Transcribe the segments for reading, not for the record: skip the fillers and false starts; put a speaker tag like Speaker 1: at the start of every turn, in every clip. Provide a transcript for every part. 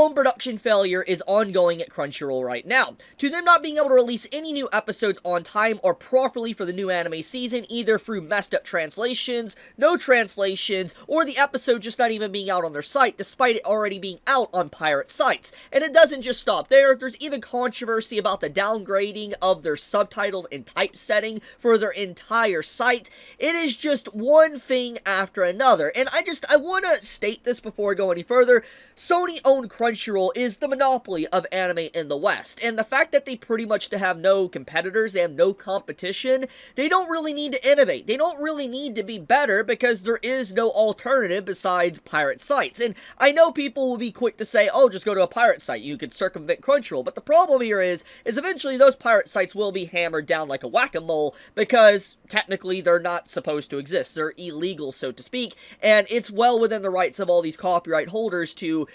Speaker 1: full-blown production failure is ongoing at Crunchyroll right now, to them not being able to release any new episodes on time or properly for the new anime season, either through messed up translations, no translations, or the episode just not even being out on their site, despite it already being out on pirate sites. And it doesn't just stop there, there's even controversy about the downgrading of their subtitles and typesetting for their entire site. It is just one thing after another, and I want to state this before I go any further. Sony-owned Crunchyroll is the monopoly of anime in the West, and the fact that they pretty much have no competitors, they have no competition, they don't really need to innovate. They don't really need to be better because there is no alternative besides pirate sites. And I know people will be quick to say, oh, just go to a pirate site, you could circumvent Crunchyroll, but the problem here is eventually those pirate sites will be hammered down like a whack-a-mole because technically they're not supposed to exist. They're illegal, so to speak, and it's well within the rights of all these copyright holders to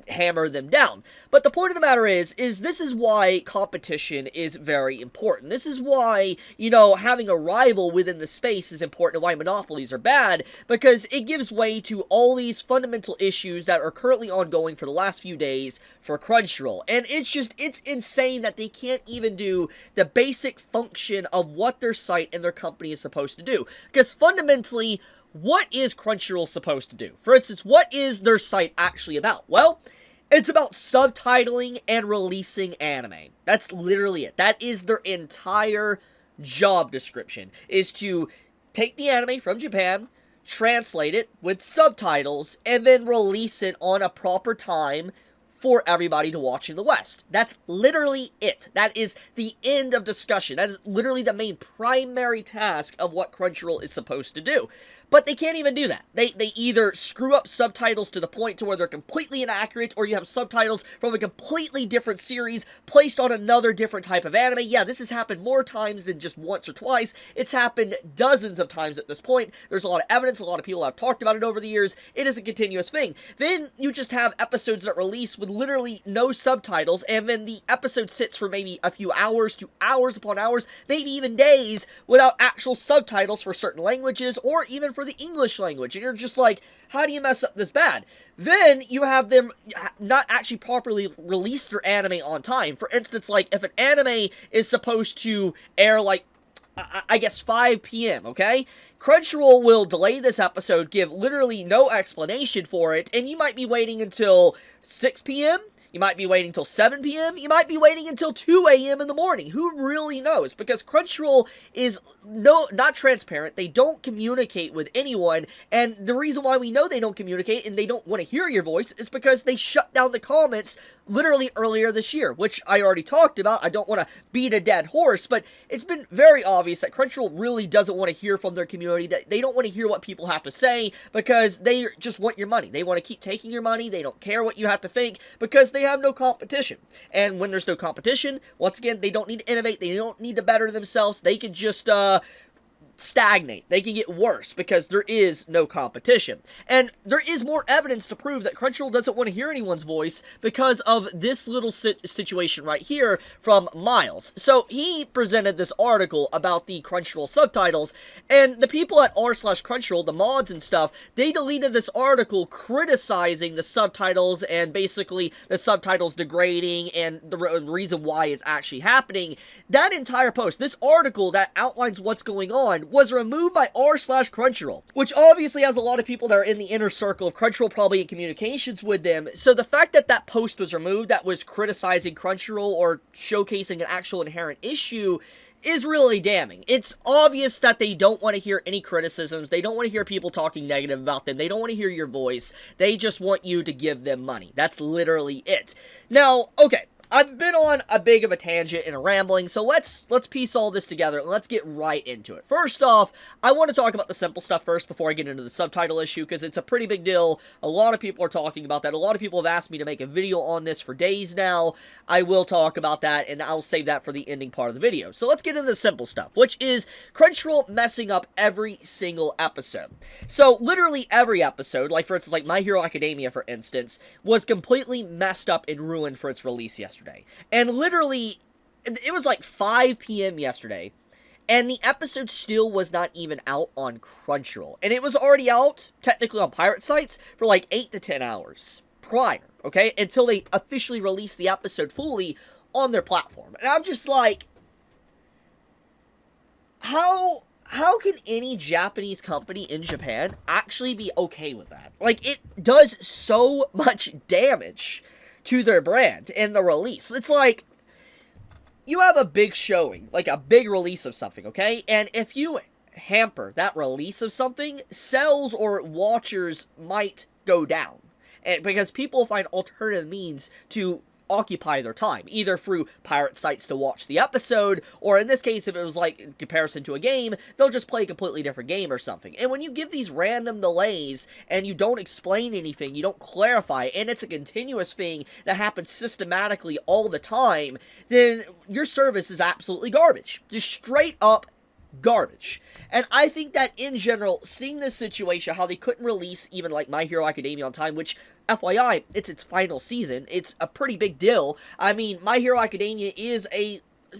Speaker 1: hammer them down. But the point of the matter is this is why competition is very important. This is why, you know, having a rival within the space is important, and why monopolies are bad, because it gives way to all these fundamental issues that are currently ongoing for the last few days for Crunchyroll. And it's insane that they can't even do the basic function of what their site and their company is supposed to do. Because fundamentally, what is Crunchyroll supposed to do? For instance, what is their site actually about? Well, it's about subtitling and releasing anime. That's literally it. That is their entire job description, is to take the anime from Japan, translate it with subtitles, and then release it on a proper time for everybody to watch in the West. That's literally it. That is the end of discussion. That is literally the main primary task of what Crunchyroll is supposed to do. But they can't even do that. They either screw up subtitles to the point to where they're completely inaccurate, or you have subtitles from a completely different series placed on another different type of anime. Yeah, this has happened more times than just once or twice. It's happened dozens of times at this point. There's a lot of evidence, a lot of people have talked about it over the years. It is a continuous thing. Then you just have episodes that release with literally no subtitles, and then the episode sits for maybe a few hours to hours upon hours, maybe even days, without actual subtitles for certain languages, or even for the English language, and you're just like, how do you mess up this bad? Then you have them not actually properly release their anime on time. For instance, like, if an anime is supposed to air, like, I guess 5 p.m., okay? Crunchyroll will delay this episode, give literally no explanation for it, and you might be waiting until 6 p.m., you might be waiting until 7 p.m., you might be waiting until 2 a.m. in the morning. Who really knows? Because Crunchyroll is not transparent, they don't communicate with anyone, and the reason why we know they don't communicate and they don't want to hear your voice is because they shut down the comments literally earlier this year, which I already talked about. I don't want to beat a dead horse, but it's been very obvious that Crunchyroll really doesn't want to hear from their community. They don't want to hear what people have to say because they just want your money. They want to keep taking your money. They don't care what you have to think because they have no competition. And when there's no competition, once again, they don't need to innovate. They don't need to better themselves. They can just stagnate. They can get worse because there is no competition. And there is more evidence to prove that Crunchyroll doesn't want to hear anyone's voice because of this little situation right here from Miles. So he presented this article about the Crunchyroll subtitles, and the people at r/Crunchyroll, the mods and stuff, they deleted this article criticizing the subtitles and basically the subtitles degrading and the reason why it's actually happening. That entire post, this article that outlines what's going on, was removed by r/Crunchyroll, which obviously has a lot of people that are in the inner circle of Crunchyroll probably in communications with them. So the fact that that post was removed that was criticizing Crunchyroll or showcasing an actual inherent issue is really damning. It's obvious that they don't want to hear any criticisms. They don't want to hear people talking negative about them. They don't want to hear your voice. They just want you to give them money. That's literally it. Now, okay, I've been on a big of a tangent and a rambling, so let's piece all this together and let's get right into it. First off, I want to talk about the simple stuff first before I get into the subtitle issue, because it's a pretty big deal. A lot of people are talking about that. A lot of people have asked me to make a video on this for days now. I will talk about that, and I'll save that for the ending part of the video. So let's get into the simple stuff, which is Crunchyroll messing up every single episode. So literally every episode, like for instance, like My Hero Academia, for instance, was completely messed up and ruined for its release yesterday. And literally, it was like 5 p.m. yesterday, and the episode still was not even out on Crunchyroll. And it was already out, technically on pirate sites, for like 8 to 10 hours prior, okay, until they officially release the episode fully on their platform. And I'm just like, how can any Japanese company in Japan actually be okay with that? Like, it does so much damage to their brand and the release. It's like, you have a big showing, like a big release of something, okay? And if you hamper that release of something, sales or watchers might go down. And because people find alternative means to occupy their time, either through pirate sites to watch the episode, or in this case, if it was like in comparison to a game, they'll just play a completely different game or something. And when you give these random delays, and you don't explain anything, you don't clarify, and it's a continuous thing that happens systematically all the time, then your service is absolutely garbage. Just straight up garbage. And I think that in general, seeing this situation, how they couldn't release even like My Hero Academia on time, which, FYI, it's its final season, it's a pretty big deal. I mean, My Hero Academia is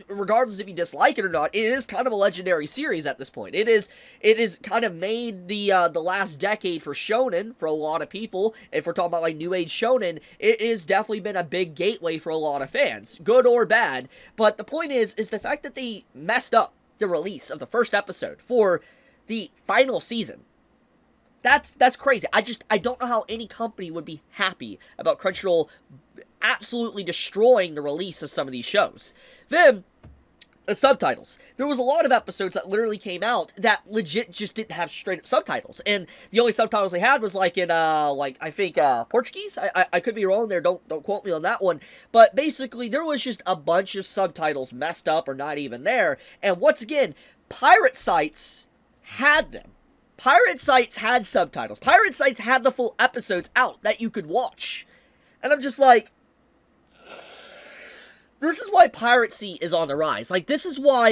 Speaker 1: regardless if you dislike it or not, it is kind of a legendary series at this point. It is kind of made the last decade for shonen for a lot of people. If we're talking about like new age shonen, it has definitely been a big gateway for a lot of fans, good or bad. But the point is the fact that they messed up the release of the first episode for the final season. That's crazy. I don't know how any company would be happy about Crunchyroll absolutely destroying the release of some of these shows. Then, the subtitles. There was a lot of episodes that literally came out that legit just didn't have straight up subtitles. And the only subtitles they had was like in, I think, Portuguese? I could be wrong there, don't quote me on that one. But basically, there was just a bunch of subtitles messed up or not even there. And once again, pirate sites had them. Pirate sites had subtitles. Pirate sites had the full episodes out that you could watch. And I'm just like, this is why piracy is on the rise. Like, this is why,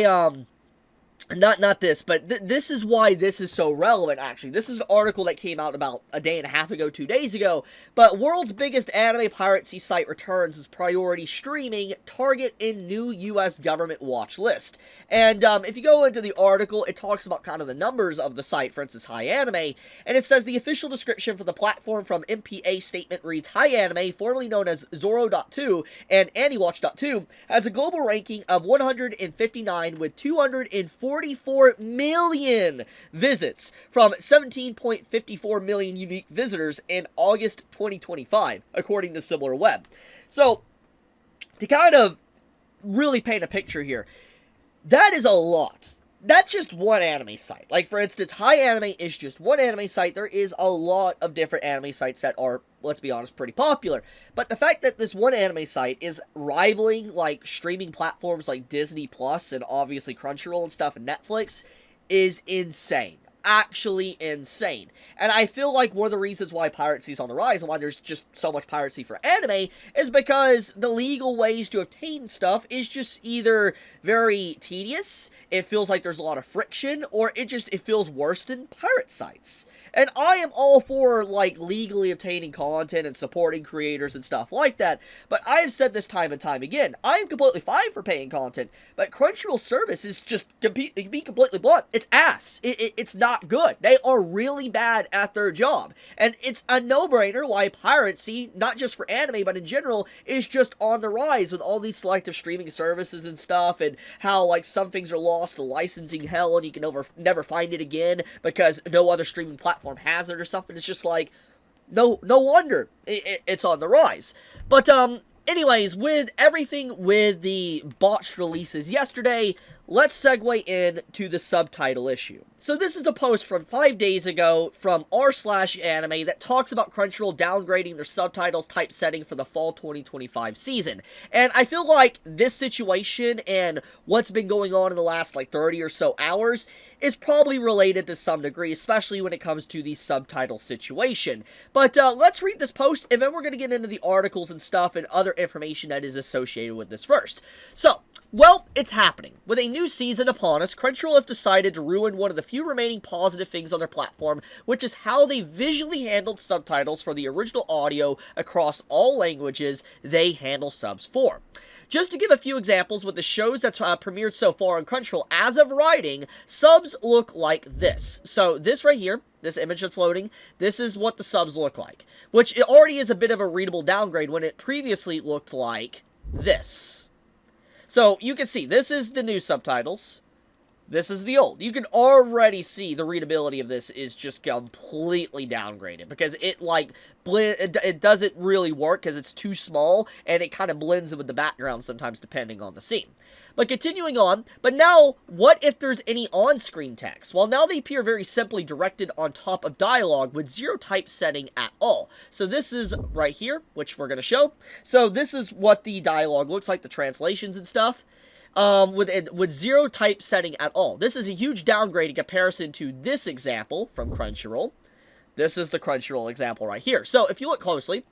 Speaker 1: not this, but this is why this is so relevant, actually. This is an article that came out about a day and a half ago, 2 days ago. But world's biggest anime piracy site returns as priority streaming, target in new U.S. government watch list. And if you go into the article, it talks about kind of the numbers of the site, for instance, Hi Anime. And it says the official description for the platform from MPA statement reads, Hi Anime, formerly known as Zoro.2 and AniWatch.2, has a global ranking of 159 with 244 million visits from 17.54 million unique visitors in August 2025, according to SimilarWeb. So, to kind of really paint a picture here, that is a lot. That's just one anime site. Like, for instance, Hi Anime is just one anime site. There is a lot of different anime sites that are, let's be honest, pretty popular. But the fact that this one anime site is rivaling, like, streaming platforms like Disney Plus and obviously Crunchyroll and stuff and Netflix is insane. Actually insane. And I feel like one of the reasons why piracy is on the rise and why there's just so much piracy for anime is because the legal ways to obtain stuff is just either very tedious, it feels like there's a lot of friction, or it feels worse than pirate sites. And I am all for, like, legally obtaining content and supporting creators and stuff like that, but I have said this time and time again, I am completely fine for paying content, but Crunchyroll service is just, to be completely blunt, it's ass. It's not good. They are really bad at their job. And it's a no-brainer why piracy, not just for anime, but in general, is just on the rise with all these selective streaming services and stuff, and how, like, some things are lost to licensing hell and you can never find it again because no other streaming platform has it or something. It's just like, no wonder it's on the rise. But, anyways, with everything with the botched releases yesterday, let's segue into the subtitle issue. So this is a post from 5 days ago from r/anime that talks about Crunchyroll downgrading their subtitles typesetting for the fall 2025 season. And I feel like this situation and what's been going on in the last like 30 or so hours is probably related to some degree, especially when it comes to the subtitle situation. But let's read this post, and then we're going to get into the articles and stuff and other information that is associated with this first. So, well, it's happening. With a new season upon us, Crunchyroll has decided to ruin one of the few remaining positive things on their platform, which is how they visually handled subtitles for the original audio across all languages they handle subs for. Just to give a few examples with the shows that's premiered so far on Crunchyroll, as of writing, subs look like this. So this right here, this image that's loading, this is what the subs look like, which it already is a bit of a readable downgrade when it previously looked like this. So you can see, this is the new subtitles. This is the old. You can already see the readability of this is just completely downgraded because it, like, it doesn't really work because it's too small, and it kind of blends in with the background sometimes depending on the scene. But continuing on, but now, what if there's any on-screen text? Well, now they appear very simply directed on top of dialogue with zero typesetting at all. So this is right here, which we're going to show. So this is what the dialogue looks like, the translations and stuff. With zero typesetting at all. This is a huge downgrade in comparison to this example from Crunchyroll. This is the Crunchyroll example right here. So if you look closely,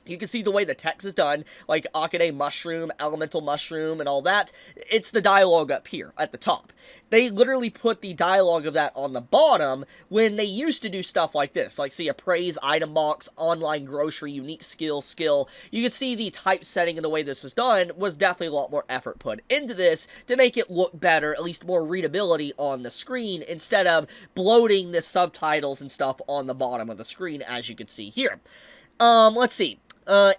Speaker 1: you can see the way the text is done, like Akane Mushroom, Elemental Mushroom, and all that. It's the dialogue up here at the top. They literally put the dialogue of that on the bottom when they used to do stuff like this, like see appraise, item box, online grocery, unique skill. You can see the typesetting and the way this was done was definitely a lot more effort put into this to make it look better, at least more readability on the screen, instead of bloating the subtitles and stuff on the bottom of the screen, as you can see here. Let's see.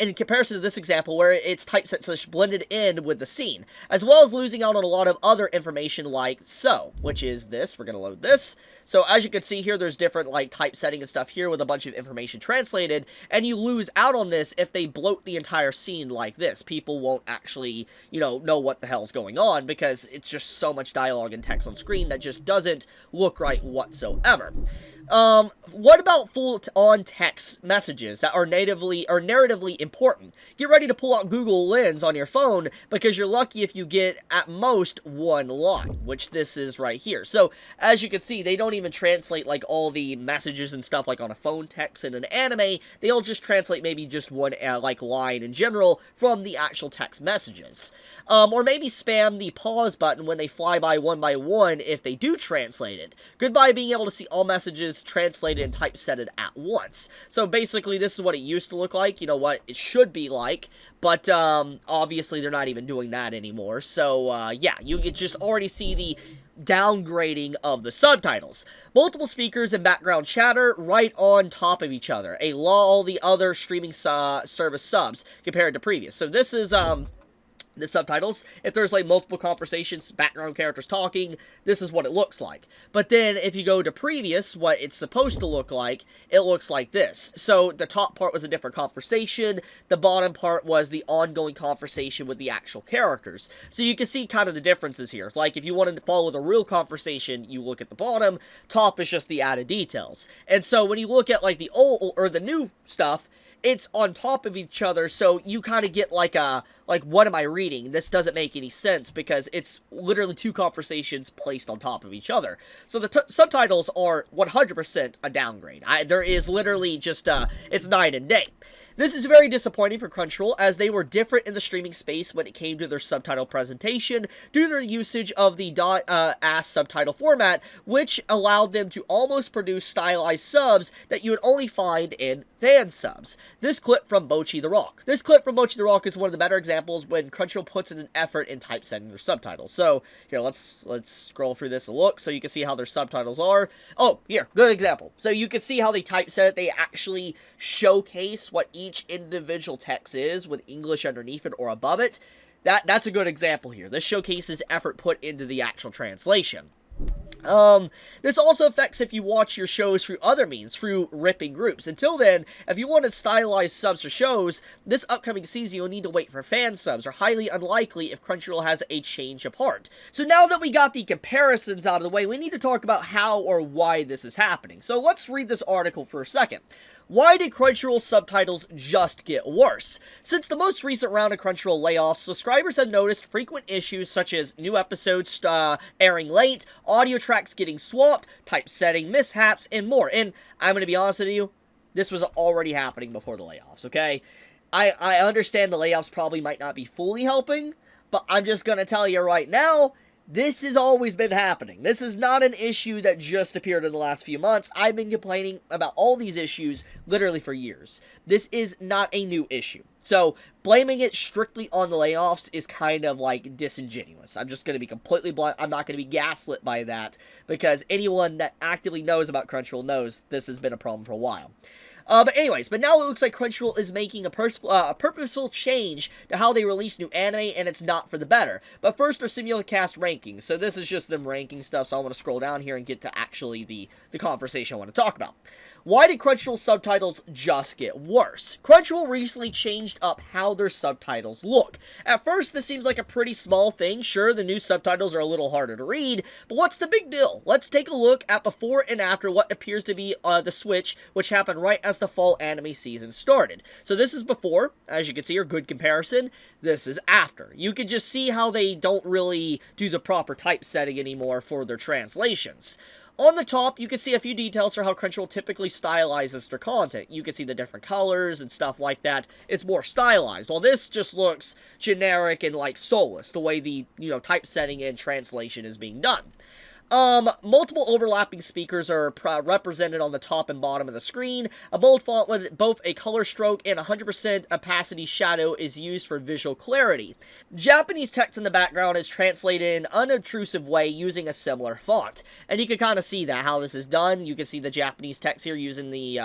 Speaker 1: In comparison to this example where it's typeset / blended in with the scene, as well as losing out on a lot of other information like so, which is this. We're going to load this. So as you can see here, there's different like typesetting and stuff here with a bunch of information translated, and you lose out on this if they bloat the entire scene like this. People won't actually, know what the hell's going on because it's just so much dialogue and text on screen that just doesn't look right whatsoever. What about full-on text messages that are narratively important? Get ready to pull out Google Lens on your phone because you're lucky if you get at most one line, which this is right here. So as you can see, they don't even translate like all the messages and stuff like on a phone text in an anime. They'll just translate maybe just one like line in general from the actual text messages. Or maybe spam the pause button when they fly by one if they do translate it. Goodbye being able to see all messages translated and typesetted at once. So basically this is what it used to look like, what it should be like, but obviously they're not even doing that anymore. So yeah, you can just already see the downgrading of the subtitles. Multiple speakers and background chatter right on top of each other. All the other streaming service subs compared to previous. So this is the subtitles. If there's like multiple conversations, background characters talking, this is what it looks like. But then if you go to previous, what it's supposed to look like, it looks like this. So the top part was a different conversation, the bottom part was the ongoing conversation with the actual characters. So you can see kind of the differences here. Like if you wanted to follow the real conversation, you look at the bottom, top is just the added details. And so when you look at like the old or the new stuff, it's on top of each other, so you kind of get like what am I reading? This doesn't make any sense because it's literally two conversations placed on top of each other. So the subtitles are 100% a downgrade. There is literally just, it's night and day. This is very disappointing for Crunchyroll, as they were different in the streaming space when it came to their subtitle presentation due to their usage of the .AS subtitle format, which allowed them to almost produce stylized subs that you would only find in fan subs. This clip from Bocchi the Rock. This clip from Bocchi the Rock is one of the better examples when Crunchyroll puts in an effort in typesetting their subtitles. So, here, let's scroll through this and look so you can see how their subtitles are. Oh, here, good example. So you can see how they typeset it. They actually showcase what each individual text is with English underneath it or above it. That's a good example here. This showcases effort put into the actual translation. This also affects if you watch your shows through other means, through ripping groups. Until then, if you wanted stylized subs for shows, this upcoming season you'll need to wait for fan subs, or highly unlikely if Crunchyroll has a change of heart. So now that we got the comparisons out of the way, we need to talk about how or why this is happening. So let's read this article for a second. Why did Crunchyroll subtitles just get worse? Since the most recent round of Crunchyroll layoffs, subscribers have noticed frequent issues such as new episodes airing late, audio tracks getting swapped, typesetting mishaps, and more. And I'm going to be honest with you, this was already happening before the layoffs, okay? I understand the layoffs probably might not be fully helping, but I'm just going to tell you right now, This has always been happening. This is not an issue that just appeared in the last few months. I've been complaining about all these issues literally for years. This is not a new issue. So, blaming it strictly on the layoffs is kind of like disingenuous. I'm just going to be completely blunt. I'm not going to be gaslit by that, because anyone that actively knows about Crunchyroll knows this has been a problem for a while. But now it looks like Crunchyroll is making a purposeful change to how they release new anime, and it's not for the better. But first are simulcast rankings. So this is just them ranking stuff, so I want to scroll down here and get to actually the conversation I want to talk about. Why did Crunchyroll subtitles just get worse? Crunchyroll recently changed up how their subtitles look. At first, this seems like a pretty small thing. Sure, the new subtitles are a little harder to read, but what's the big deal? Let's take a look at before and after what appears to be the switch, which happened right as the fall anime season started. So this is before, as you can see, a good comparison. This is after. You can just see how they don't really do the proper typesetting anymore for their translations. On the top, you can see a few details for how Crunchyroll typically stylizes their content. You can see the different colors and stuff like that. It's more stylized, while this just looks generic and like soulless, the way the, typesetting and translation is being done. Multiple overlapping speakers are represented on the top and bottom of the screen. A bold font with both a color stroke and 100% opacity shadow is used for visual clarity. Japanese text in the background is translated in an unobtrusive way using a similar font. And you can kind of see that, how this is done. You can see the Japanese text here using the,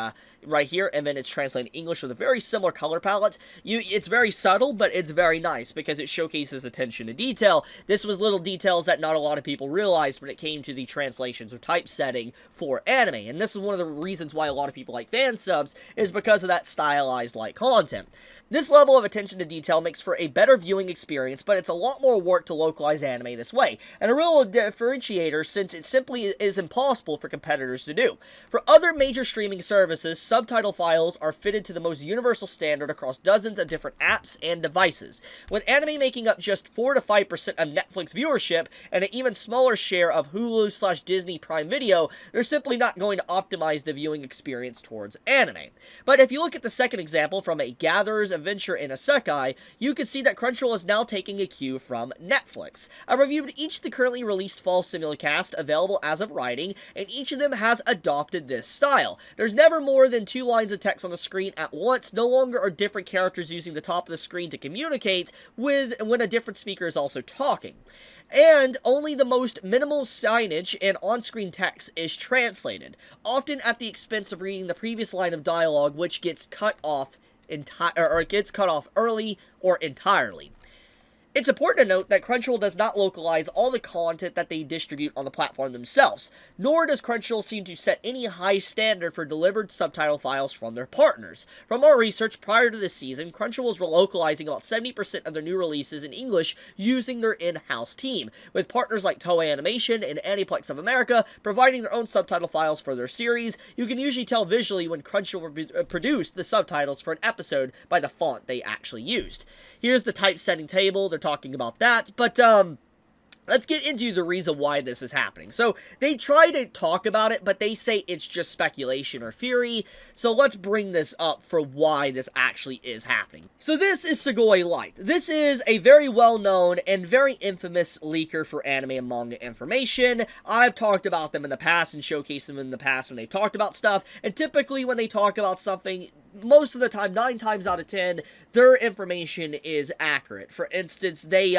Speaker 1: right here, and then it's translated in English with a very similar color palette. It's very subtle, but it's very nice because it showcases attention to detail. This was little details that not a lot of people realized when it came to the translations or typesetting for anime, and this is one of the reasons why a lot of people like fan subs, is because of that stylized like content. This level of attention to detail makes for a better viewing experience, but it's a lot more work to localize anime this way, and a real differentiator since it simply is impossible for competitors to do. For other major streaming services, subtitle files are fitted to the most universal standard across dozens of different apps and devices. With anime making up just 4 to 5% of Netflix viewership and an even smaller share of Hulu/Disney Prime Video, they're simply not going to optimize the viewing experience towards anime. But if you look at the second example from a Gatherer's Adventure in Isekai, you can see that Crunchyroll is now taking a cue from Netflix. I reviewed each of the currently released fall simulcast available as of writing, and each of them has adopted this style. There's never more than 2 lines of text on the screen at once. No longer are different characters using the top of the screen to communicate with when a different speaker is also talking. And only the most minimal signage and on-screen text is translated, often at the expense of reading the previous line of dialogue, which gets cut off early or entirely. It's important to note that Crunchyroll does not localize all the content that they distribute on the platform themselves, nor does Crunchyroll seem to set any high standard for delivered subtitle files from their partners. From our research prior to this season, Crunchyroll was localizing about 70% of their new releases in English using their in-house team, with partners like Toei Animation and Aniplex of America providing their own subtitle files for their series. You can usually tell visually when Crunchyroll produced the subtitles for an episode by the font they actually used. Here's the typesetting table. They're talking about that, but let's get into the reason why this is happening. So, they try to talk about it, but they say it's just speculation or theory, so let's bring this up for why this actually is happening. So this is Sugoi Light. This is a very well-known and very infamous leaker for anime and manga information. I've talked about them in the past and showcased them in the past when they've talked about stuff, and typically when they talk about something, most of the time, 9 times out of 10, their information is accurate. For instance, they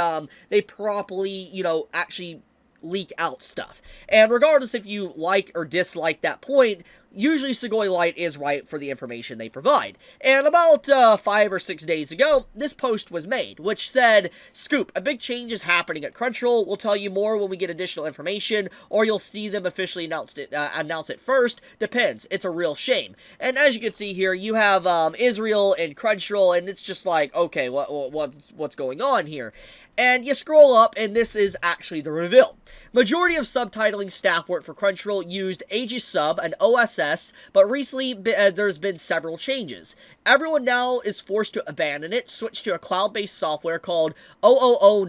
Speaker 1: properly, actually leak out stuff. And regardless if you like or dislike that point, usually Sugoi Light is right for the information they provide. And about 5 or 6 days ago, this post was made, which said, "Scoop, a big change is happening at Crunchyroll. We'll tell you more when we get additional information, or you'll see them officially announce it first. Depends. It's a real shame." And as you can see here, you have Israel and Crunchyroll, and it's just like, okay, what's going on here? And you scroll up, and this is actually the reveal. Majority of subtitling staff work for Crunchyroll used Aegis Sub, an OS process, but recently there's been several changes. Everyone now is forced to abandon it, switch to a cloud-based software called OOO.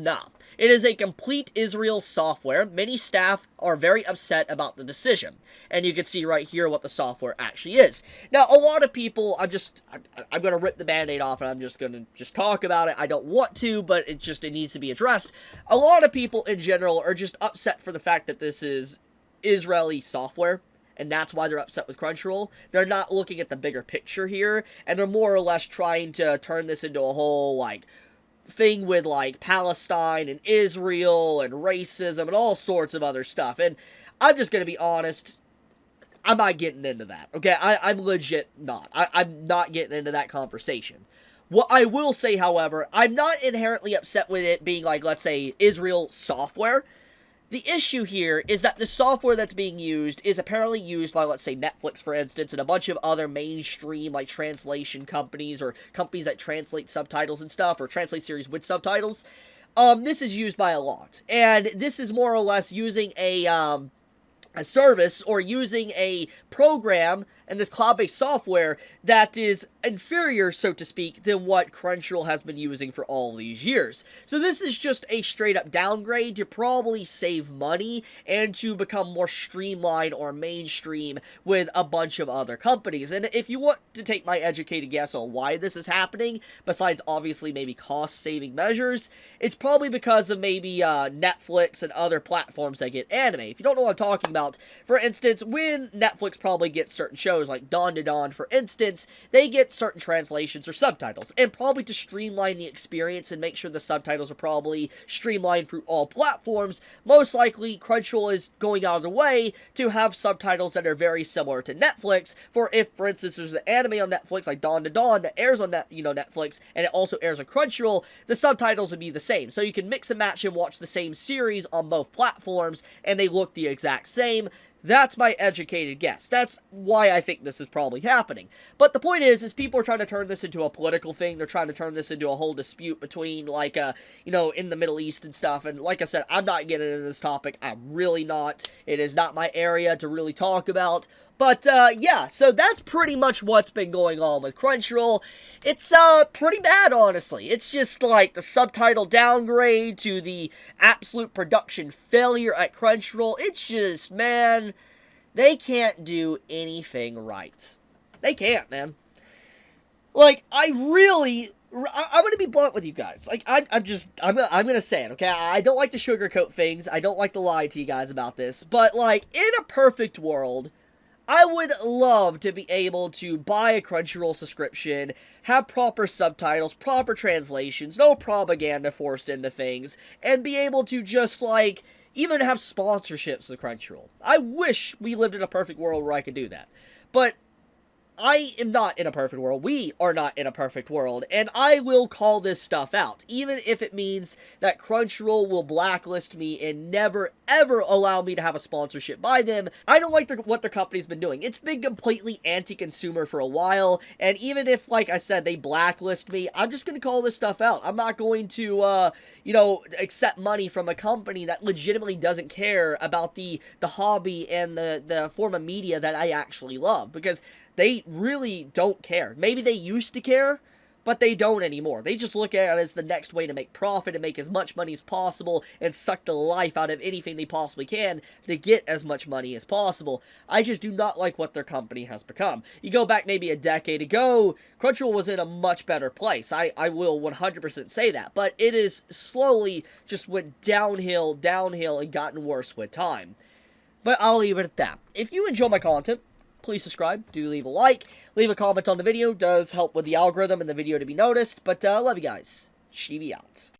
Speaker 1: It is a complete Israel software. Many staff are very upset about the decision. And you can see right here what the software actually is. Now, a lot of people, I'm going to rip the Band-Aid off and I'm just going to talk about it. I don't want to, but it needs to be addressed. A lot of people in general are just upset for the fact that this is Israeli software. And that's why they're upset with Crunchyroll. They're not looking at the bigger picture here. And they're more or less trying to turn this into a whole, like, thing with, like, Palestine and Israel and racism and all sorts of other stuff. And I'm just going to be honest, I'm not getting into that, okay? I'm legit not. I'm not getting into that conversation. What I will say, however, I'm not inherently upset with it being, like, let's say, Israel software. The issue here is that the software that's being used is apparently used by, let's say, Netflix, for instance, and a bunch of other mainstream, like, translation companies, or companies that translate subtitles and stuff, or translate series with subtitles. This is used by a lot, and this is more or less using a service, or using a program, and this cloud-based software that is inferior, so to speak, than what Crunchyroll has been using for all these years. So this is just a straight-up downgrade to probably save money and to become more streamlined or mainstream with a bunch of other companies. And if you want to take my educated guess on why this is happening, besides obviously maybe cost-saving measures, it's probably because of maybe Netflix and other platforms that get anime. If you don't know what I'm talking about, for instance, when Netflix probably gets certain shows, like Dawn to Dawn, for instance, they get certain translations or subtitles, and probably to streamline the experience and make sure the subtitles are probably streamlined through all platforms, most likely Crunchyroll is going out of the way to have subtitles that are very similar to Netflix. For if, for instance, there's an anime on Netflix like Dawn to Dawn that airs on Netflix, and it also airs on Crunchyroll, the subtitles would be the same. So you can mix and match and watch the same series on both platforms, and they look the exact same. That's my educated guess. That's why I think this is probably happening. But the point is people are trying to turn this into a political thing. They're trying to turn this into a whole dispute between, like, in the Middle East and stuff. And like I said, I'm not getting into this topic. I'm really not. It is not my area to really talk about. But, yeah, so that's pretty much what's been going on with Crunchyroll. It's, pretty bad, honestly. It's just, like, the subtitle downgrade to the absolute production failure at Crunchyroll. It's just, man, they can't do anything right. They can't, man. Like, I'm gonna be blunt with you guys. Like, I'm gonna say it, okay? I don't like to sugarcoat things. I don't like to lie to you guys about this. But, like, in a perfect world, I would love to be able to buy a Crunchyroll subscription, have proper subtitles, proper translations, no propaganda forced into things, and be able to just, like, even have sponsorships with Crunchyroll. I wish we lived in a perfect world where I could do that. But I am not in a perfect world. We are not in a perfect world. And I will call this stuff out. Even if it means that Crunchyroll will blacklist me and never, ever allow me to have a sponsorship by them. I don't like what their company's been doing. It's been completely anti-consumer for a while. And even if, like I said, they blacklist me, I'm just going to call this stuff out. I'm not going to, accept money from a company that legitimately doesn't care about the hobby and the form of media that I actually love. Because they really don't care. Maybe they used to care, but they don't anymore. They just look at it as the next way to make profit and make as much money as possible and suck the life out of anything they possibly can to get as much money as possible. I just do not like what their company has become. You go back maybe a decade ago, Crunchyroll was in a much better place. I will 100% say that, but it is slowly just went downhill, and gotten worse with time. But I'll leave it at that. If you enjoy my content, please subscribe, do leave a like, leave a comment on the video, does help with the algorithm and the video to be noticed, but love you guys, Chibi out.